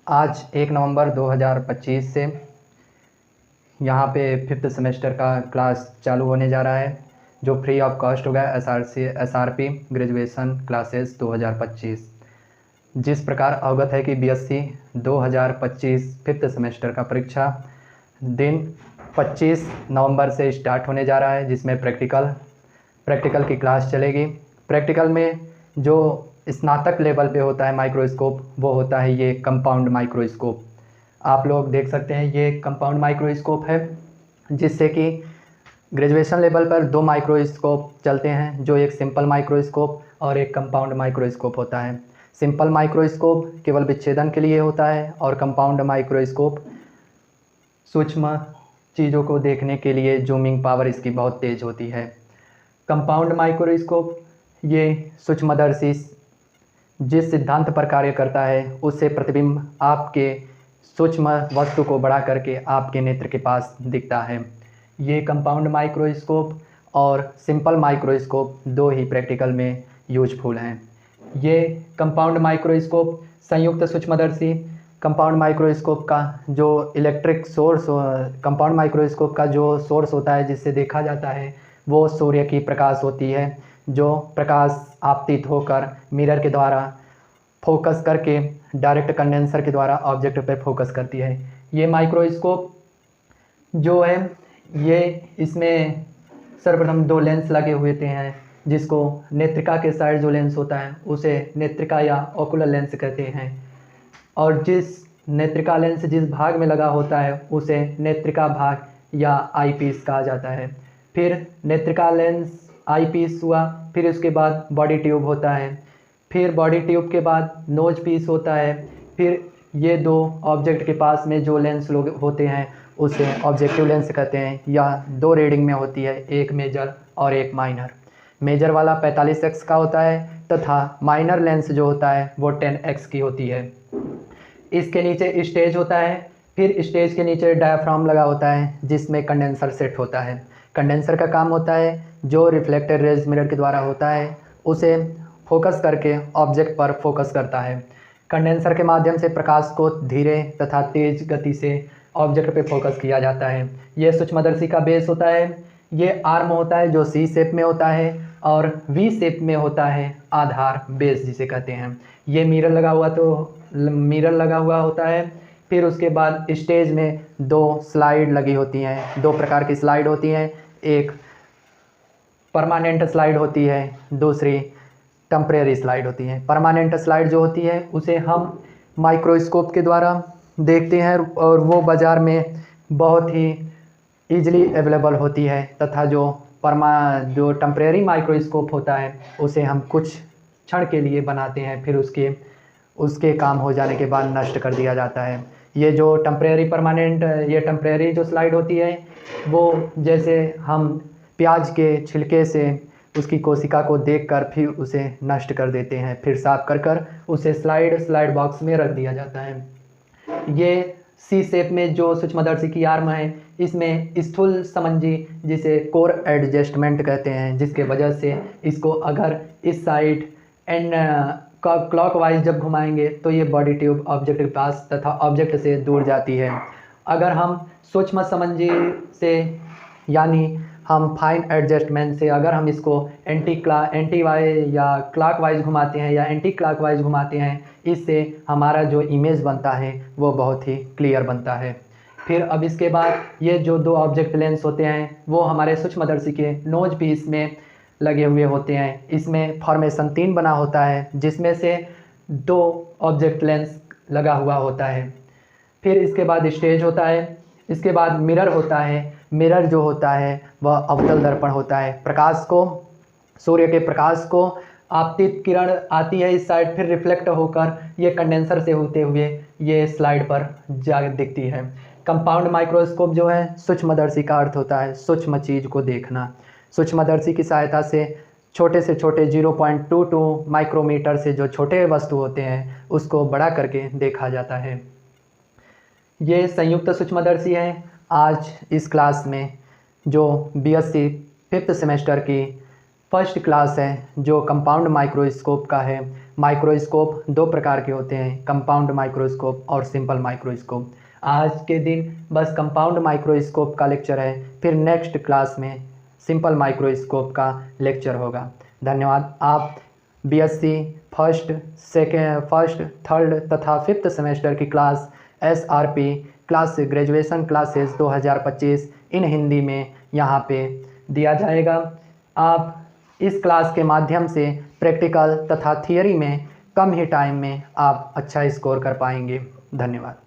आज 1 नवंबर 2025 से यहाँ पे 5th सेमेस्टर का क्लास चालू होने जा रहा है, जो फ्री ऑफ कॉस्ट होगा। SRP graduation classes 2025। जिस प्रकार अवगत है कि BSc 2025 5th सेमेस्टर का परीक्षा दिन 25 नवंबर से स्टार्ट होने जा रहा है, जिसमें प्रैक्टिकल की क्लास चलेगी। प्रैक्टिकल में जो स्नातक लेवल पे होता है माइक्रोस्कोप, वो होता है ये कंपाउंड माइक्रोस्कोप। आप लोग देख सकते हैं ये कंपाउंड माइक्रोस्कोप है, जिससे कि ग्रेजुएशन लेवल पर 2 माइक्रोस्कोप चलते हैं, जो एक सिंपल माइक्रोस्कोप और एक कंपाउंड माइक्रोस्कोप होता है। सिंपल माइक्रोस्कोप केवल विच्छेदन के लिए होता है और कंपाउंड माइक्रोस्कोप सूक्ष्म चीज़ों को देखने के लिए जूमिंग पावर इसकी बहुत तेज़ होती है। कंपाउंड माइक्रोस्कोप ये सूक्ष्मदर्शी जिस सिद्धांत पर कार्य करता है, उससे प्रतिबिंब आपके सूक्ष्म वस्तु को बड़ा करके आपके नेत्र के पास दिखता है। ये कंपाउंड माइक्रोस्कोप और सिंपल माइक्रोस्कोप 2 ही प्रैक्टिकल में यूजफुल हैं। ये कंपाउंड माइक्रोस्कोप संयुक्त सूक्ष्मदर्शी कंपाउंड माइक्रोस्कोप का जो इलेक्ट्रिक सोर्स कंपाउंड माइक्रोस्कोप का जो सोर्स होता है जिससे देखा जाता है, वो सूर्य की प्रकाश होती है, जो प्रकाश आपतित होकर मिरर के द्वारा फोकस करके डायरेक्ट कंडेंसर के द्वारा ऑब्जेक्ट पर फोकस करती है। ये माइक्रोस्कोप जो है ये इसमें सर्वप्रथम 2 लेंस लगे हुए हैं, जिसको नेत्रिका के साइड जो लेंस होता है उसे नेत्रिका या ओकुलर लेंस कहते हैं, और जिस नेत्रिका लेंस जिस भाग में लगा होता है उसे नेत्रिका भाग या आईपीस कहा जाता है। फिर नेत्रिका लेंस आईपीस हुआ, फिर उसके बाद बॉडी ट्यूब होता है, फिर बॉडी ट्यूब के बाद नोज पीस होता है। फिर ये 2 ऑब्जेक्ट के पास में जो लेंस लोग होते हैं उसे ऑब्जेक्टिव लेंस कहते हैं, या 2 रीडिंग में होती है, एक मेजर और एक माइनर। मेजर वाला 45x का होता है तथा माइनर लेंस जो होता है वो 10x की होती है। इसके नीचे स्टेज होता है, फिर स्टेज के नीचे डायाफ्राम लगा होता है जिसमें कंडेंसर सेट होता है। कंडेंसर का काम होता है जो रिफ्लेक्टेड रेज मिरर के द्वारा होता है उसे फोकस करके ऑब्जेक्ट पर फोकस करता है। कंडेंसर के माध्यम से प्रकाश को धीरे तथा तेज गति से ऑब्जेक्ट पे फोकस किया जाता है। ये सूक्ष्मदर्शी का बेस होता है। ये आर्म होता है जो C शेप में होता है और V शेप में होता है आधार, बेस जिसे कहते हैं। ये मिरर लगा हुआ होता है। फिर उसके बाद स्टेज में 2 स्लाइड लगी होती हैं। 2 प्रकार की स्लाइड होती हैं, एक परमानेंट स्लाइड होती है, दूसरी टेम्परेरी स्लाइड होती है। परमानेंट स्लाइड जो होती है उसे हम माइक्रोस्कोप के द्वारा देखते हैं और वो बाज़ार में बहुत ही ईजिली अवेलेबल होती है, तथा जो टेम्परेरी माइक्रोस्कोप होता है उसे हम कुछ क्षण के लिए बनाते हैं, फिर उसके काम हो जाने के बाद नष्ट कर दिया जाता है। ये जो टेम्परेरी जो स्लाइड होती है वो जैसे हम प्याज के छिलके से उसकी कोशिका को देखकर फिर उसे नष्ट कर देते हैं, फिर साफ कर उसे स्लाइड बॉक्स में रख दिया जाता है। ये C शेप में जो सूक्ष्मदर्शी की आर्म है, इसमें स्थूल समंजी जिसे कोर एडजस्टमेंट कहते हैं, जिसके वजह से इसको अगर इस साइड एंड क्लॉकवाइज जब घुमाएंगे तो ये बॉडी ट्यूब ऑब्जेक्ट के पास तथा ऑब्जेक्ट से दूर जाती है। अगर हम सूक्ष्म समंजी से यानी हम फाइन एडजस्टमेंट से अगर हम इसको एंटी वाई या क्लॉकवाइज घुमाते हैं या एंटी क्लॉकवाइज घुमाते हैं, इससे हमारा जो इमेज बनता है वो बहुत ही क्लियर बनता है। फिर अब इसके बाद ये जो 2 ऑब्जेक्ट लेंस होते हैं वो हमारे सूक्ष्मदर्शी के नोज पीस में लगे हुए होते हैं। इसमें फॉर्मेशन 3 बना होता है, जिसमें से 2 ऑब्जेक्ट लेंस लगा हुआ होता है। फिर इसके बाद स्टेज होता है, इसके बाद मिरर होता है। मिरर जो होता है वह अवतल दर्पण होता है। सूर्य के प्रकाश को आपतित किरण आती है इस साइड, फिर रिफ्लेक्ट होकर ये कंडेंसर से होते हुए ये स्लाइड पर जा दिखती है। कंपाउंड माइक्रोस्कोप जो है सूक्ष्मदर्शी का अर्थ होता है सूक्ष्म चीज़ को देखना। सूक्ष्मदर्शी की सहायता से छोटे से छोटे 0.22 माइक्रोमीटर से जो छोटे वस्तु होते हैं उसको बड़ा करके देखा जाता है। ये संयुक्त सूक्ष्मदर्शी है। आज इस क्लास में जो BSc 5th सेमेस्टर की फर्स्ट क्लास है जो कंपाउंड माइक्रोस्कोप का है, माइक्रोस्कोप दो प्रकार के होते हैं, कंपाउंड माइक्रोस्कोप और सिंपल माइक्रोस्कोप। आज के दिन बस कंपाउंड माइक्रोस्कोप का लेक्चर है, फिर नेक्स्ट क्लास में सिंपल माइक्रोस्कोप का लेक्चर होगा। धन्यवाद। आप बीएससी फर्स्ट, थर्ड तथा फिफ्थ सेमेस्टर की class SRP class graduation classes 2025 इन हिंदी में यहाँ पे दिया जाएगा। आप इस क्लास के माध्यम से प्रैक्टिकल तथा थियरी में कम ही टाइम में आप अच्छा स्कोर कर पाएंगे। धन्यवाद।